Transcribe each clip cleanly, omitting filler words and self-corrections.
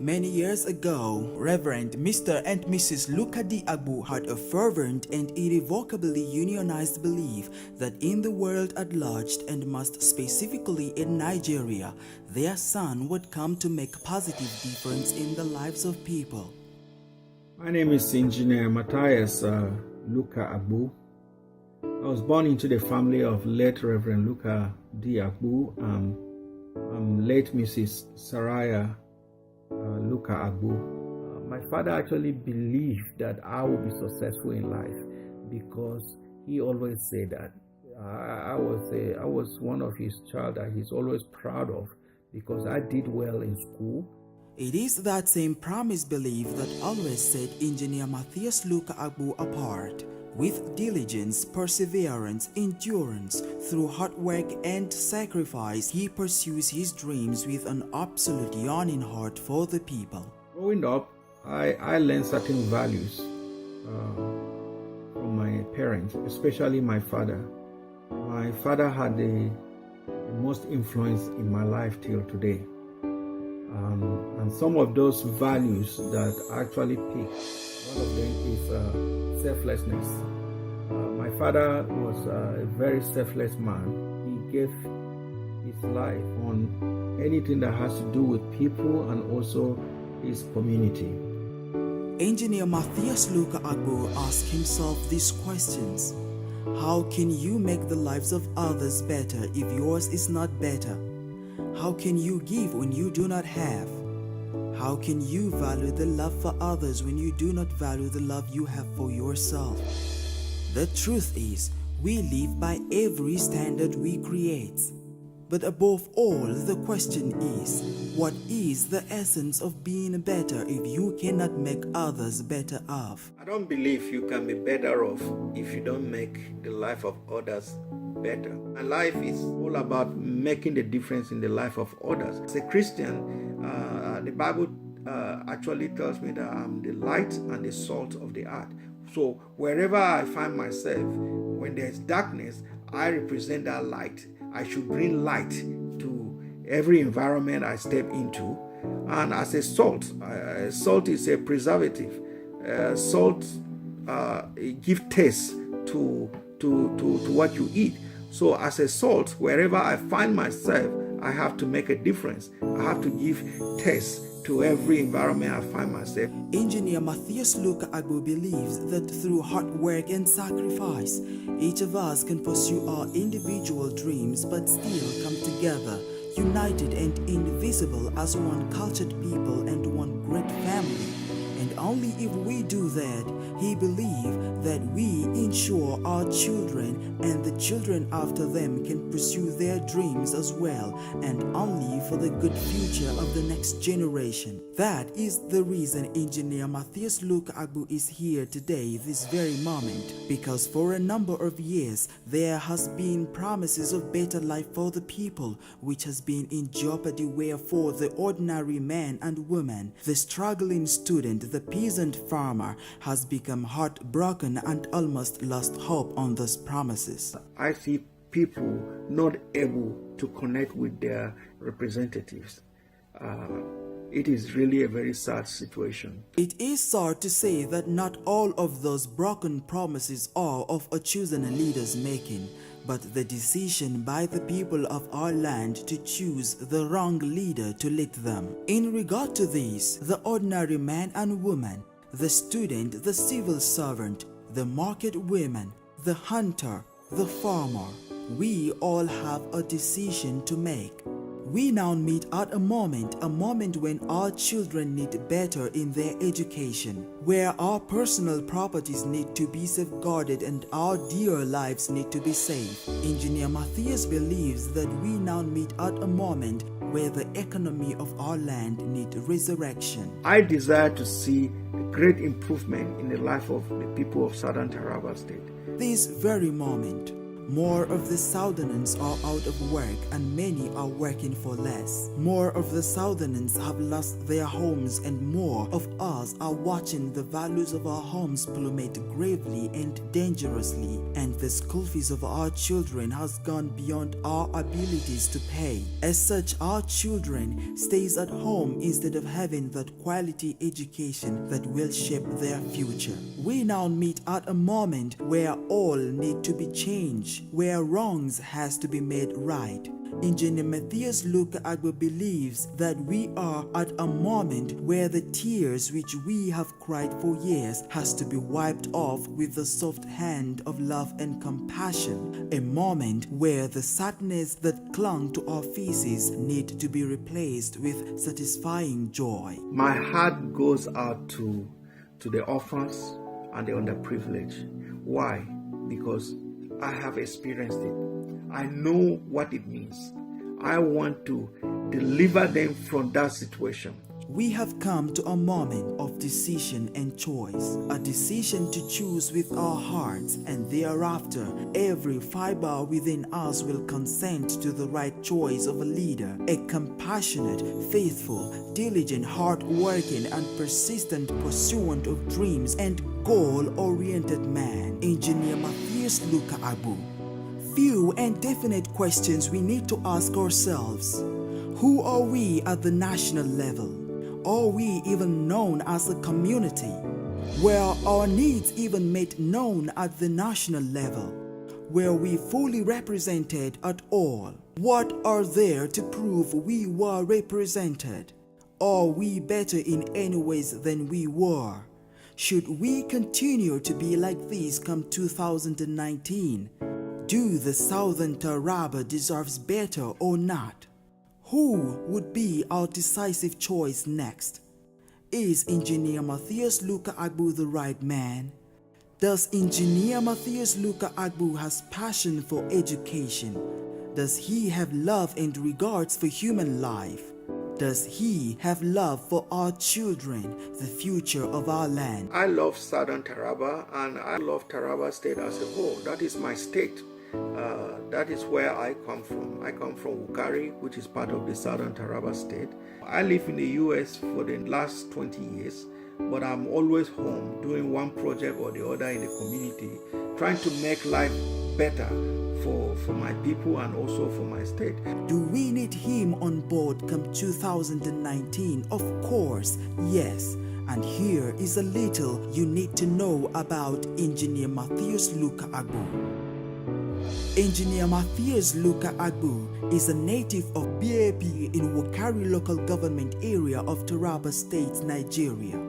Many years ago, Reverend Mr. and Mrs. Luka D. Agbu had a fervent and irrevocably unionized belief that in the world at large, and most specifically in Nigeria, their son would come to make a positive difference in the lives of people. My name is Engineer Matthias Luka Agbu. I was born into the family of late Reverend Luka D. Agbu and late Mrs. Saraya Luka Agbu. My father actually believed that I would be successful in life because he always said that I was one of his child that he's always proud of because I did well in school. It is that same promise belief that always set Engineer Matthias Luka Agbu apart. With diligence, perseverance, endurance, through hard work and sacrifice, he pursues his dreams with an absolute yearning heart for the people. Growing up, I learned certain values from my parents, especially my father. My father had the most influence in my life till today. And some of those values that actually picked, one of them is selflessness. My father was a very selfless man. He gave his life on anything that has to do with people and also his community. Engineer Matthias Luka Agbu asked himself these questions. How can you make the lives of others better if yours is not better? How can you give when you do not have? How can you value the love for others when you do not value the love you have for yourself? The truth is, we live by every standard we create. But above all, the question is, what is the essence of being better if you cannot make others better off? I don't believe you can be better off if you don't make the life of others better. My life is all about making the difference in the life of others. As a Christian, the Bible actually tells me that I'm the light and the salt of the earth. So wherever I find myself, when there's darkness, I represent that light. I should bring light to every environment I step into. And as a salt, salt is a preservative. Salt gives taste to what you eat. So as a salt, wherever I find myself, I have to make a difference. I have to give taste to every environment I find myself. Engineer Matthias Luka Agbu believes that through hard work and sacrifice, each of us can pursue our individual dreams but still come together, united and indivisible as one cultured people and one great family. And only if we do that, he believes that we ensure our children and the children after them can pursue their dreams as well, and only for the good future of the next generation. That is the reason Engineer Matthias Luka Agbu is here today, this very moment, because for a number of years there has been promises of better life for the people, which has been in jeopardy, wherefore the ordinary man and woman, the struggling student, the peasant farmer, has become heartbroken and almost lost hope on those promises. I see people not able to connect with their representatives. It is really a very sad situation. It is sad to say that not all of those broken promises are of a chosen leader's making, but the decision by the people of our land to choose the wrong leader to lead them. In regard to this, the ordinary man and woman, the student, the civil servant, the market woman, the hunter, the farmer, we all have a decision to make. We now meet at a moment when our children need better in their education, where our personal properties need to be safeguarded and our dear lives need to be saved. Engineer Matthias believes that we now meet at a moment where the economy of our land needs resurrection. I desire to see a great improvement in the life of the people of Southern Taraba State. This very moment, More of the Southerners are out of work and many are working for less. More of the Southerners have lost their homes and more of us are watching the values of our homes plummet gravely and dangerously, and the school fees of our children has gone beyond our abilities to pay. As such, our children stays at home instead of having that quality education that will shape their future. We now meet at a moment where all need to be changed, where wrongs has to be made right. Engineer Matthias Luka Agbo believes that we are at a moment where the tears which we have cried for years has to be wiped off with the soft hand of love and compassion, a moment where the sadness that clung to our faces need to be replaced with satisfying joy. My heart goes out to the orphans and the underprivileged. Why? Because I have experienced it. I know what it means. I want to deliver them from that situation. We have come to a moment of decision and choice, a decision to choose with our hearts, and thereafter every fiber within us will consent to the right choice of a leader, a compassionate, faithful, diligent, hard-working and persistent pursuant of dreams and goal-oriented man, Engineer Matthias Luka Agbo. Few and definite questions we need to ask ourselves. Who are we at the national level? Are we even known as a community? Were our needs even made known at the national level? Were we fully represented at all? What are there to prove we were represented? Are we better in any ways than we were? Should we continue to be like this come 2019? Do the Southern Taraba deserves better or not? Who would be our decisive choice next? Is Engineer Matthias Luka Agbo the right man? Does Engineer Matthias Luka Agbo has passion for education? Does he have love and regards for human life? Does he have love for our children, the future of our land? I love Southern Taraba and I love Taraba State as a whole. That is my state. That is where I come from. I come from Wukari, which is part of the Southern Taraba State. I live in the US for the last 20 years, but I'm always home doing one project or the other in the community, trying to make life better for my people and also for my state. Do we need him on board come 2019? Of course, yes. And here is a little you need to know about Engineer Matthias Luka Agbo. Engineer Matthias Luka Agbo is a native of BAP in Wukari local government area of Taraba State, Nigeria.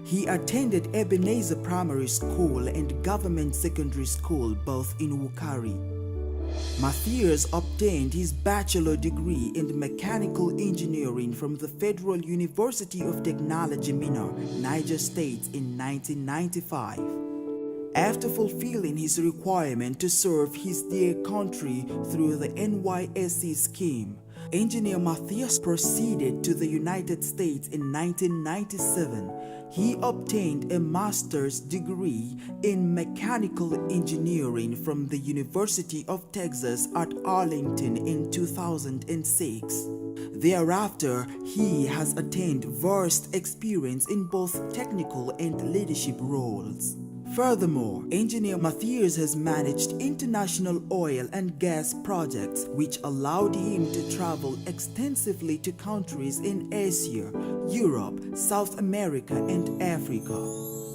He attended Ebenezer Primary School and Government Secondary School both in Wukari. Matthias obtained his bachelor degree in mechanical engineering from the Federal University of Technology Minna, Niger State in 1995. After fulfilling his requirement to serve his dear country through the NYSC scheme, Engineer Matthias proceeded to the United States in 1997. He obtained a master's degree in mechanical engineering from the University of Texas at Arlington in 2006. Thereafter, he has attained vast experience in both technical and leadership roles. Furthermore, Engineer Matthias has managed international oil and gas projects which allowed him to travel extensively to countries in Asia, Europe, South America, and Africa.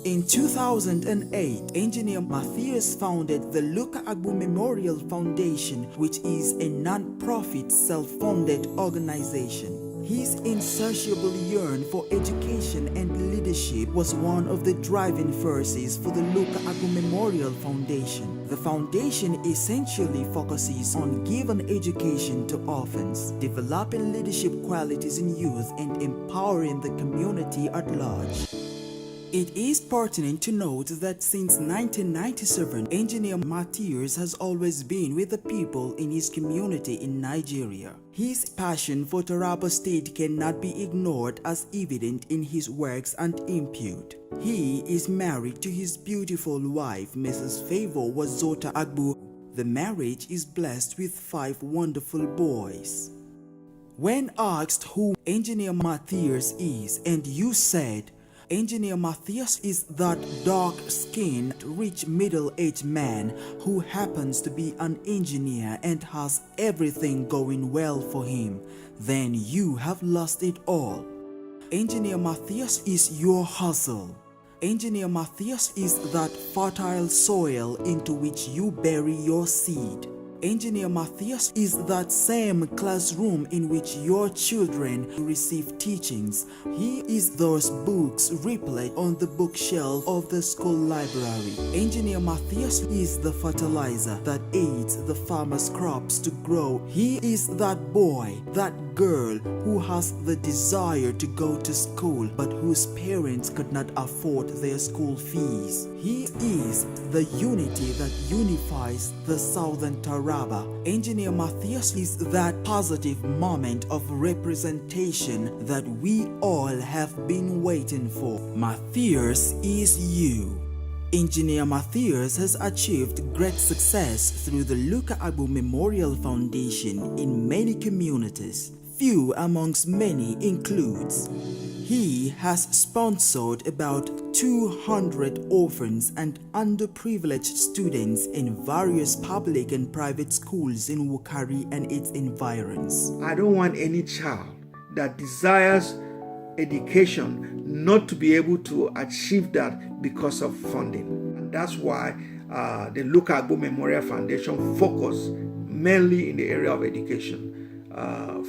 In 2008, Engineer Matthias founded the Luka Agbo Memorial Foundation, which is a non-profit self-funded organization. His insatiable yearn for education and leadership was one of the driving forces for the Luka Agbo Memorial Foundation. The foundation essentially focuses on giving education to orphans, developing leadership qualities in youth, and empowering the community at large. It is pertinent to note that since 1997, Engineer Matthias has always been with the people in his community in Nigeria. His passion for Taraba State cannot be ignored as evident in his works and input. He is married to his beautiful wife, Mrs. Favor Wazota Agbo. The marriage is blessed with 5 wonderful boys. When asked who Engineer Matthias is, and you said, Engineer Matthias is that dark-skinned, rich middle-aged man who happens to be an engineer and has everything going well for him, then you have lost it all. Engineer Matthias is your hustle. Engineer Matthias is that fertile soil into which you bury your seed. Engineer Matthias is that same classroom in which your children receive teachings. He is those books replete on the bookshelf of the school library. Engineer Matthias is the fertilizer that aids the farmer's crops to grow. He is that boy, that girl who has the desire to go to school but whose parents could not afford their school fees. He is the unity that unifies the Southern Taraba. Engineer Matthias is that positive moment of representation that we all have been waiting for. Matthias is you. Engineer Matthias has achieved great success through the Luka Agbo Memorial Foundation in many communities. Few amongst many includes: he has sponsored about 200 orphans and underprivileged students in various public and private schools in Wukari and its environs. I don't want any child that desires education not to be able to achieve that because of funding. And that's why the Luka Agbo Memorial Foundation focus mainly in the area of education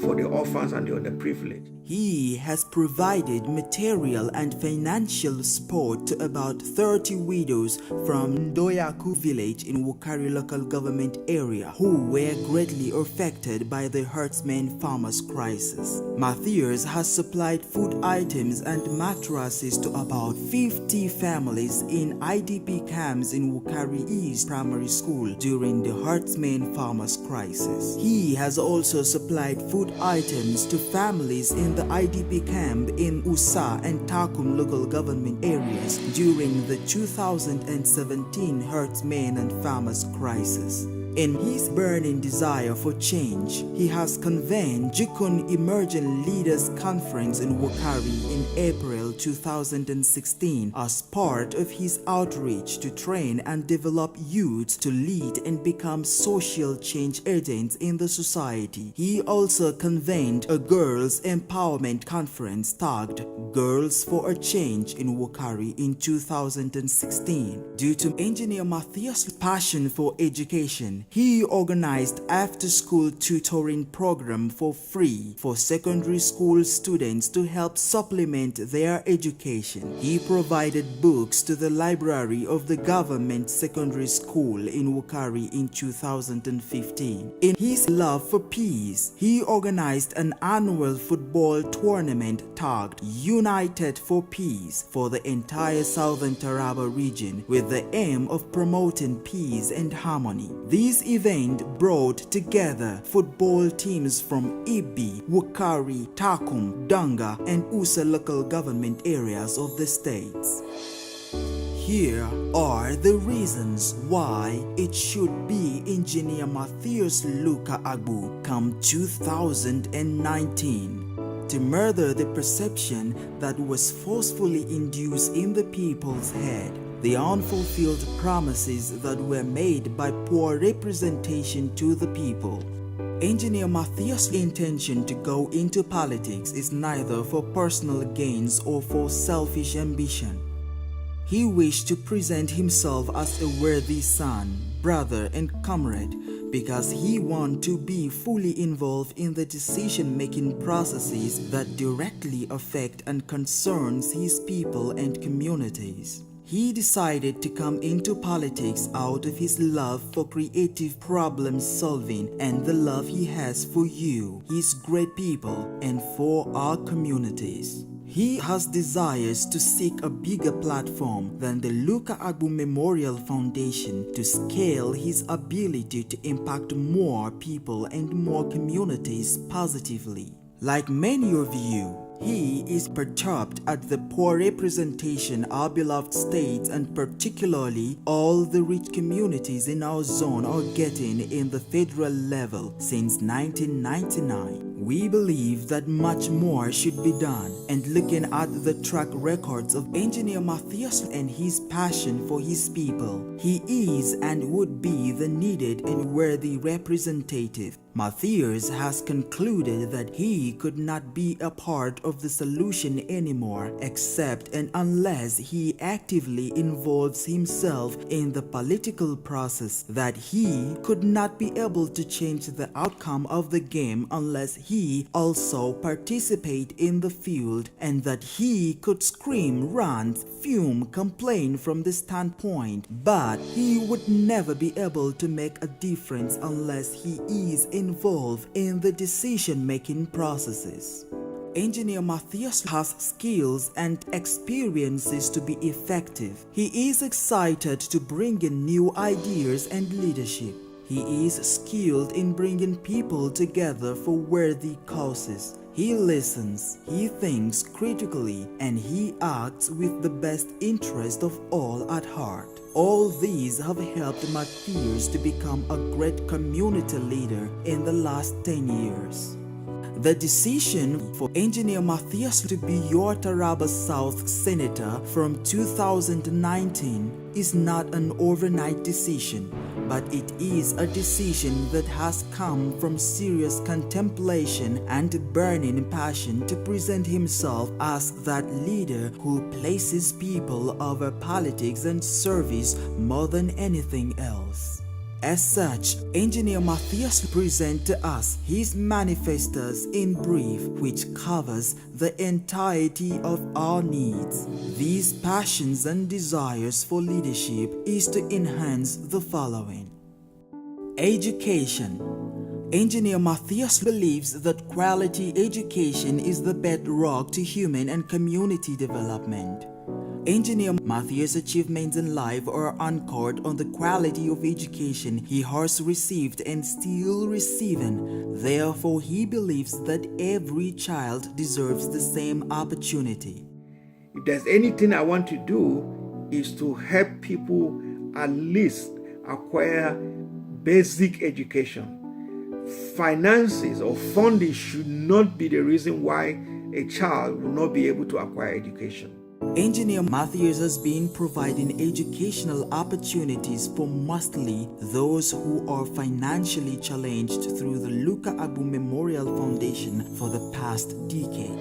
for the orphans and the underprivileged. He has provided material and financial support to about 30 widows from Ndoyaku village in Wukari local government area who were greatly affected by the herdsmen farmers crisis. Matthias has supplied food items and mattresses to about 50 families in IDP camps in Wukari East Primary School during the herdsmen farmers crisis. He has also supplied food items to families in the IDP camp in Usa and Takum local government areas during the 2017 herdsmen and farmers crisis. In his burning desire for change, he has convened Jukun Emerging Leaders Conference in Wukari in April 2016 as part of his outreach to train and develop youths to lead and become social change agents in the society. He also convened a girls' empowerment conference tagged Girls for a Change in Wukari in 2016. Due to Engineer Matthias' passion for education, he organized after-school tutoring program for free for secondary school students to help supplement their education. He provided books to the library of the government secondary school in Wukari in 2015. In his love for peace, he organized an annual football tournament tagged United for Peace for the entire Southern Taraba region with the aim of promoting peace and harmony. This event brought together football teams from Ibi, Wukari, Takum, Danga, and Usa local government areas of the states. Here are the reasons why it should be Engineer Matthias Luka Agbo come 2019 to murder the perception that was forcefully induced in the people's head, the unfulfilled promises that were made by poor representation to the people. Engineer Matthias' intention to go into politics is neither for personal gains or for selfish ambition. He wished to present himself as a worthy son, brother, and comrade because he wanted to be fully involved in the decision-making processes that directly affect and concerns his people and communities. He decided to come into politics out of his love for creative problem solving and the love he has for you, his great people, and for our communities. He has desires to seek a bigger platform than the Luka Agbo Memorial Foundation to scale his ability to impact more people and more communities positively. Like many of you, He is perturbed at the poor representation our beloved states and particularly all the rich communities in our zone are getting in the federal level since 1999. We believe that much more should be done, and looking at the track records of Engineer Matthias and his passion for his people, he is and would be the needed and worthy representative. Matthias has concluded that he could not be a part of the solution anymore except and unless he actively involves himself in the political process, that he could not be able to change the outcome of the game unless he also participate in the field, and that he could scream, rant, fume, complain from the standpoint, but he would never be able to make a difference unless he is involved in the decision-making processes. Engineer Matthias has skills and experiences to be effective. He is excited to bring in new ideas and leadership. He is skilled in bringing people together for worthy causes. He listens, he thinks critically, and he acts with the best interest of all at heart. All these have helped Matthias to become a great community leader in the last 10 years. The decision for Engineer Matthias to be your Taraba South Senator from 2019 is not an overnight decision, but it is a decision that has come from serious contemplation and burning passion to present himself as that leader who places people over politics and service more than anything else. As such, Engineer Matthias presents to us his manifestos in brief, which covers the entirety of our needs. These passions and desires for leadership is to enhance the following. Education. Engineer Matthias believes that quality education is the bedrock to human and community development. Engineer Matthias' achievements in life are anchored on the quality of education he has received and still receiving. Therefore, he believes that every child deserves the same opportunity. If there's anything I want to do is to help people at least acquire basic education. Finances or funding should not be the reason why a child will not be able to acquire education. Engineer Matthias has been providing educational opportunities for mostly those who are financially challenged through the Luka Agbo Memorial Foundation for the past decade.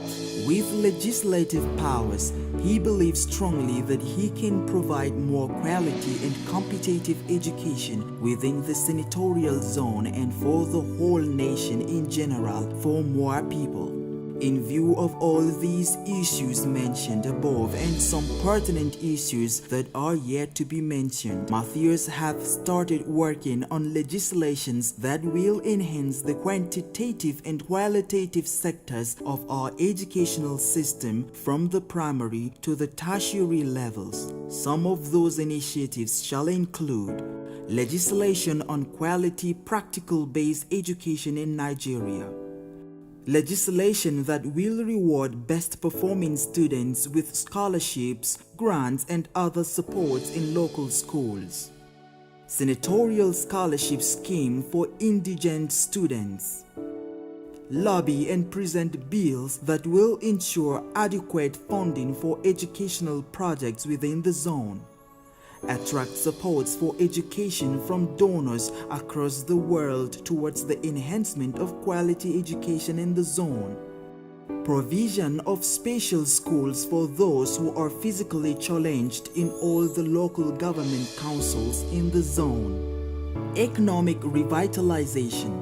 With legislative powers, he believes strongly that he can provide more quality and competitive education within the senatorial zone and for the whole nation in general for more people. In view of all these issues mentioned above and some pertinent issues that are yet to be mentioned, Matthias has started working on legislations that will enhance the quantitative and qualitative sectors of our educational system from the primary to the tertiary levels. Some of those initiatives shall include legislation on quality practical-based education in Nigeria, legislation that will reward best performing students with scholarships, grants, and other supports in local schools, senatorial scholarship scheme for indigent students, lobby and present bills that will ensure adequate funding for educational projects within the zone, attract supports for education from donors across the world towards the enhancement of quality education in the zone, provision of special schools for those who are physically challenged in all the local government councils in the zone, economic revitalization.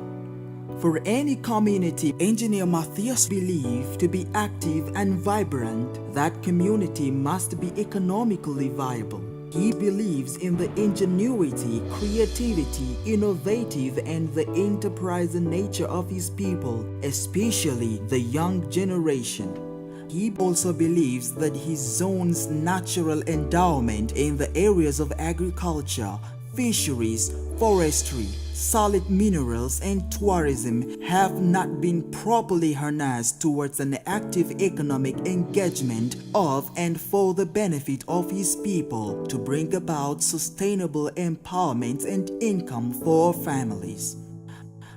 For any community Engineer Matthias believes to be active and vibrant, that community must be economically viable. He believes in the ingenuity, creativity, innovative, and the enterprising nature of his people, especially the young generation. He also believes that his zone's natural endowment in the areas of agriculture, fisheries, forestry, solid minerals, and tourism have not been properly harnessed towards an active economic engagement of and for the benefit of his people to bring about sustainable empowerment and income for families.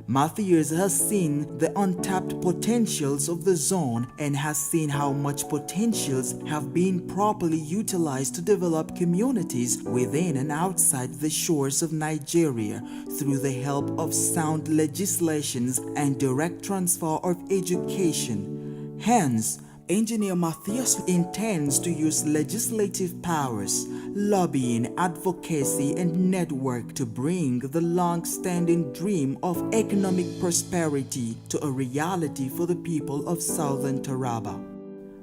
Matthias has seen the untapped potentials of the zone and has seen how much potentials have been properly utilized to develop communities within and outside the shores of Nigeria through the help of sound legislations and direct transfer of education. Hence, Engineer Matthias intends to use legislative powers, lobbying, advocacy, and network to bring the long-standing dream of economic prosperity to a reality for the people of Southern Taraba.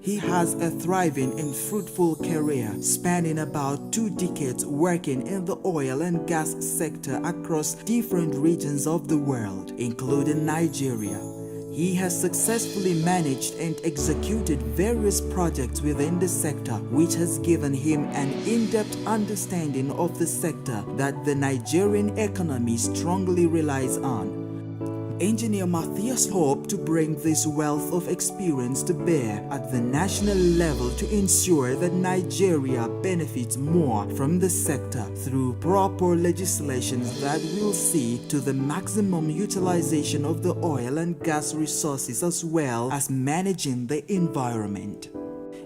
He has a thriving and fruitful career spanning about 2 decades working in the oil and gas sector across different regions of the world, including Nigeria. He has successfully managed and executed various projects within the sector, which has given him an in-depth understanding of the sector that the Nigerian economy strongly relies on. Engineer Matthias hoped to bring this wealth of experience to bear at the national level to ensure that Nigeria benefits more from the sector through proper legislations that will see to the maximum utilization of the oil and gas resources as well as managing the environment.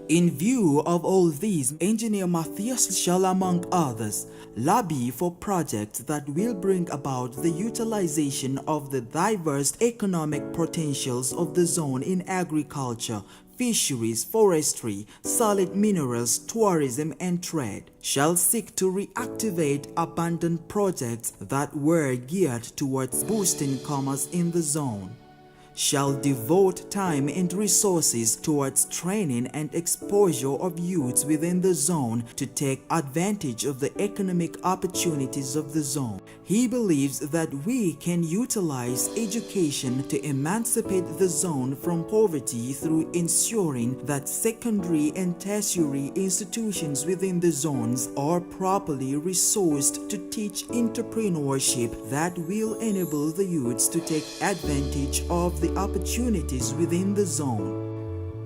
In view of all these, Engineer Matthias shall, among others, lobby for projects that will bring about the utilization of the diverse economic potentials of the zone in agriculture, fisheries, forestry, solid minerals, tourism, and trade. Shall seek to reactivate abandoned projects that were geared towards boosting commerce in the zone. Shall devote time and resources towards training and exposure of youths within the zone to take advantage of the economic opportunities of the zone. He believes that we can utilize education to emancipate the zone from poverty through ensuring that secondary and tertiary institutions within the zones are properly resourced to teach entrepreneurship that will enable the youths to take advantage of the opportunities within the zone.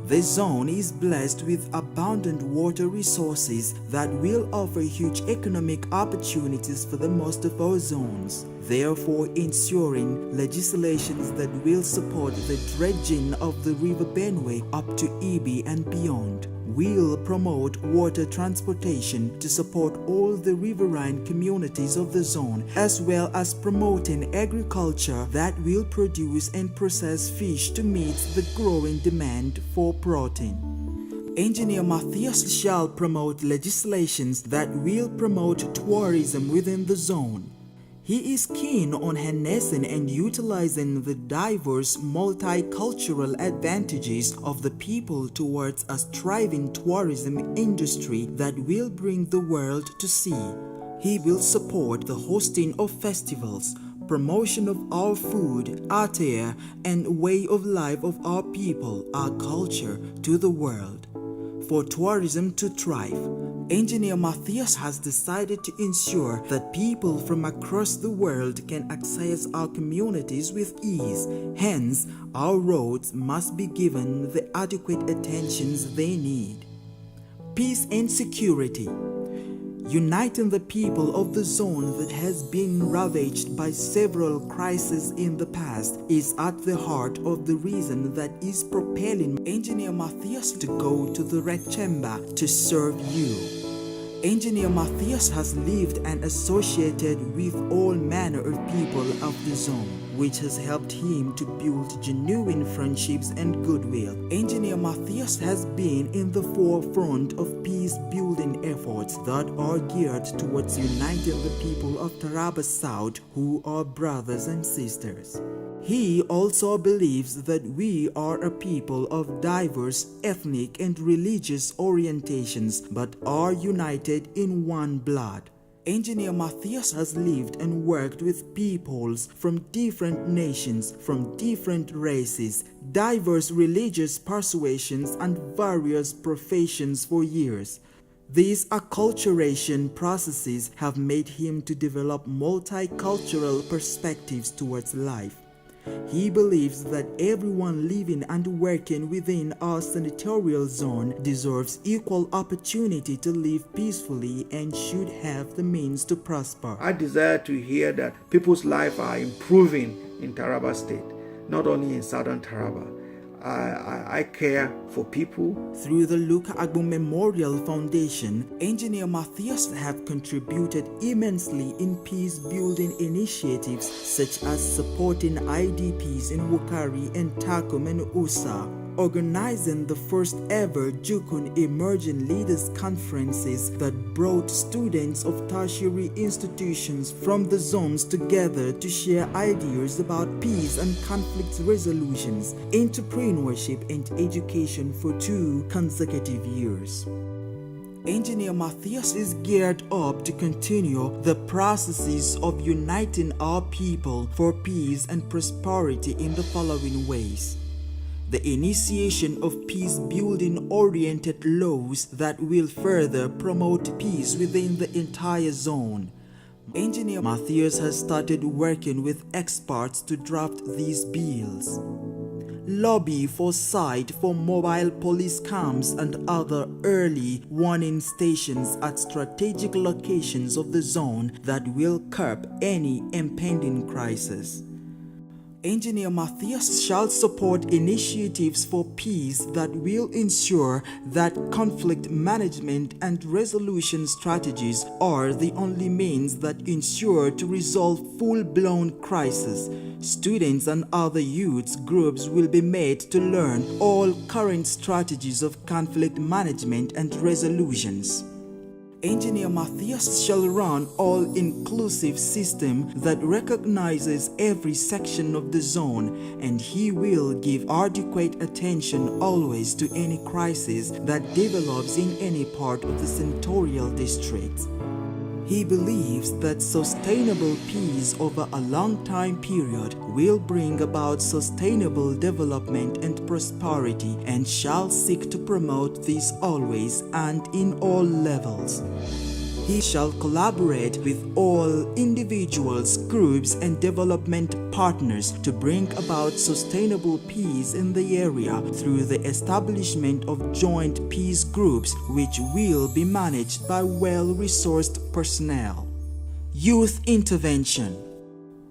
The zone is blessed with abundant water resources that will offer huge economic opportunities for the most of our zones, therefore ensuring legislations that will support the dredging of the River Benue up to Ibi and beyond, will promote water transportation to support all the riverine communities of the zone, as well as promoting agriculture that will produce and process fish to meet the growing demand for protein. Engineer Matthias shall promote legislations that will promote tourism within the zone. He is keen on harnessing and utilizing the diverse multicultural advantages of the people towards a thriving tourism industry that will bring the world to see. He will support the hosting of festivals, promotion of our food, attire, and way of life of our people, our culture, to the world. For tourism to thrive, Engineer Matthias has decided to ensure that people from across the world can access our communities with ease. Hence, our roads must be given the adequate attentions they need. Peace and security. Uniting the people of the zone that has been ravaged by several crises in the past is at the heart of the reason that is propelling Engineer Matthias to go to the Red Chamber to serve you. Engineer Matthias has lived and associated with all manner of people of the zone, which has helped him to build genuine friendships and goodwill. Engineer Matthias has been in the forefront of peace-building efforts that are geared towards uniting the people of Taraba South, who are brothers and sisters. He also believes that we are a people of diverse ethnic and religious orientations but are united in one blood. Engineer Matthias has lived and worked with peoples from different nations, from different races, diverse religious persuasions and various professions for years. These acculturation processes have made him to develop multicultural perspectives towards life. He believes that everyone living and working within our senatorial zone deserves equal opportunity to live peacefully and should have the means to prosper. I desire to hear that people's lives are improving in Taraba State, not only in Southern Taraba. I care for people. Through the Luka Agbo Memorial Foundation, Engineer Matthias have contributed immensely in peace-building initiatives such as supporting IDPs in Wukari and Takum and Usa, organizing the first ever Jukun Emerging Leaders Conferences that brought students of tertiary institutions from the zones together to share ideas about peace and conflict resolutions, entrepreneurship and education for 2 consecutive years. Engineer Matthias is geared up to continue the processes of uniting our people for peace and prosperity in the following ways: the initiation of peace-building oriented laws that will further promote peace within the entire zone. Engineer Matthias has started working with experts to draft these bills. Lobby for site for mobile police camps and other early warning stations at strategic locations of the zone that will curb any impending crisis. Engineer Matthias shall support initiatives for peace that will ensure that conflict management and resolution strategies are the only means that ensure to resolve full-blown crisis. Students and other youth groups will be made to learn all current strategies of conflict management and resolutions. Engineer Matthias shall run all-inclusive system that recognizes every section of the zone, and he will give adequate attention always to any crisis that develops in any part of the senatorial district. He believes that sustainable peace over a long time period will bring about sustainable development and prosperity, and shall seek to promote this always and in all levels. He shall collaborate with all individuals, groups, and development partners to bring about sustainable peace in the area through the establishment of joint peace groups which will be managed by well-resourced personnel. Youth intervention.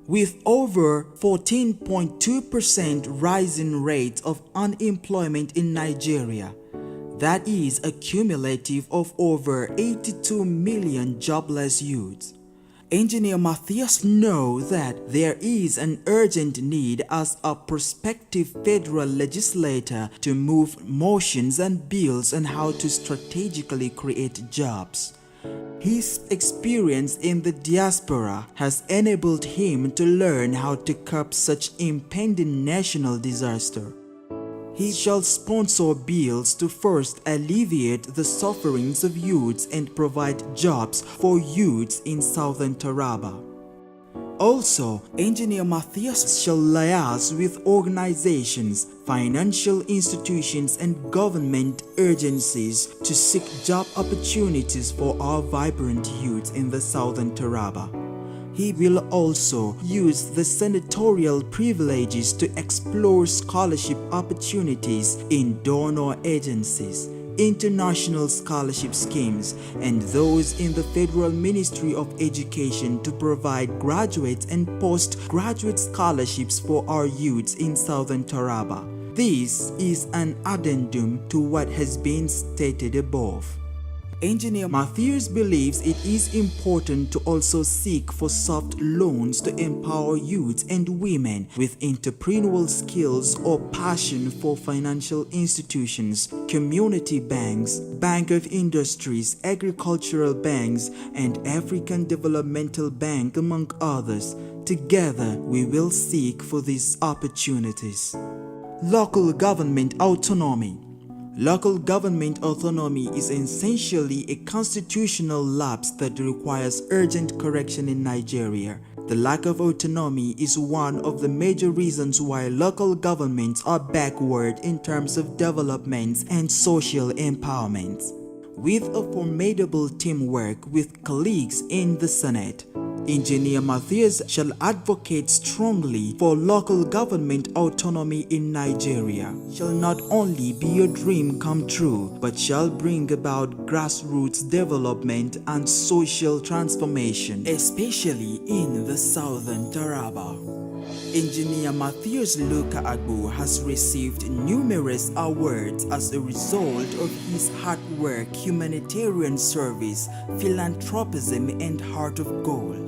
With over 14.2% rising rate of unemployment in Nigeria, that is a cumulative of over 82 million jobless youths. Engineer Matthias knows that there is an urgent need as a prospective federal legislator to move motions and bills on how to strategically create jobs. His experience in the diaspora has enabled him to learn how to curb such impending national disaster. He shall sponsor bills to first alleviate the sufferings of youths and provide jobs for youths in southern Taraba. Also, Engineer Matthias shall liaise with organizations, financial institutions, and government agencies to seek job opportunities for our vibrant youth in the southern Taraba. He will also use the senatorial privileges to explore scholarship opportunities in donor agencies, international scholarship schemes, and those in the Federal Ministry of Education to provide graduate and postgraduate scholarships for our youths in southern Taraba. This is an addendum to what has been stated above. Engineer Matthias believes it is important to also seek for soft loans to empower youth and women with entrepreneurial skills or passion for financial institutions, community banks, Bank of Industries, agricultural banks, and African Developmental Bank, among others. Together, we will seek for these opportunities. Local government autonomy. Local government autonomy is essentially a constitutional lapse that requires urgent correction in Nigeria. The lack of autonomy is one of the major reasons why local governments are backward in terms of development and social empowerment. with a formidable teamwork with colleagues in the Senate. Engineer Matthias shall advocate strongly for local government autonomy in Nigeria. Shall not only be a dream come true, but shall bring about grassroots development and social transformation, especially in the southern Taraba. Engineer Matthias Luka Agbo has received numerous awards as a result of his hard work, humanitarian service, philanthropism, and heart of gold.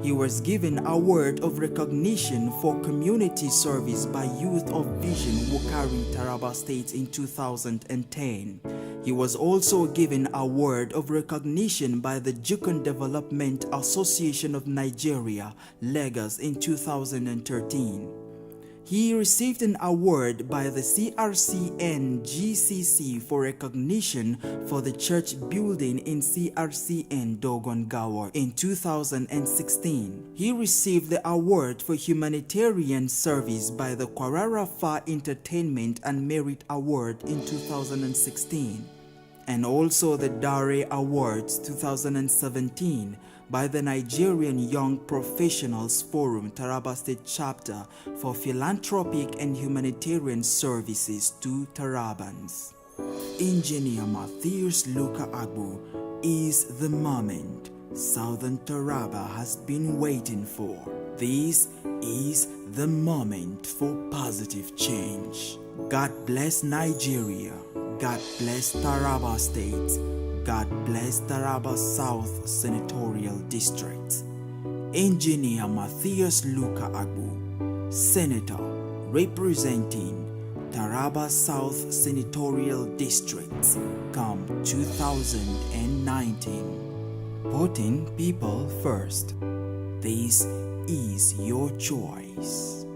He was given an award of recognition for community service by Youth of Vision Wukari, Taraba State in 2010. He was also given an award of recognition by the Jukun Development Association of Nigeria, Lagos in 2013. He received an award by the CRCN GCC for recognition for the church building in CRCN Dogon Gawa in 2016. He received the award for humanitarian service by the Kwarara Fa Entertainment and Merit Award in 2016, and also the Dare Awards 2017 by the Nigerian Young Professionals Forum Taraba State Chapter for philanthropic and humanitarian services to Tarabans. Engineer Matthias Luka Agbo is the moment Southern Taraba has been waiting for. This is the moment for positive change. God bless Nigeria. God bless Taraba State. God bless Taraba South Senatorial District. Engineer Matthias Luka Agbo, Senator representing Taraba South Senatorial District, come 2019. Putting people first. This is your choice.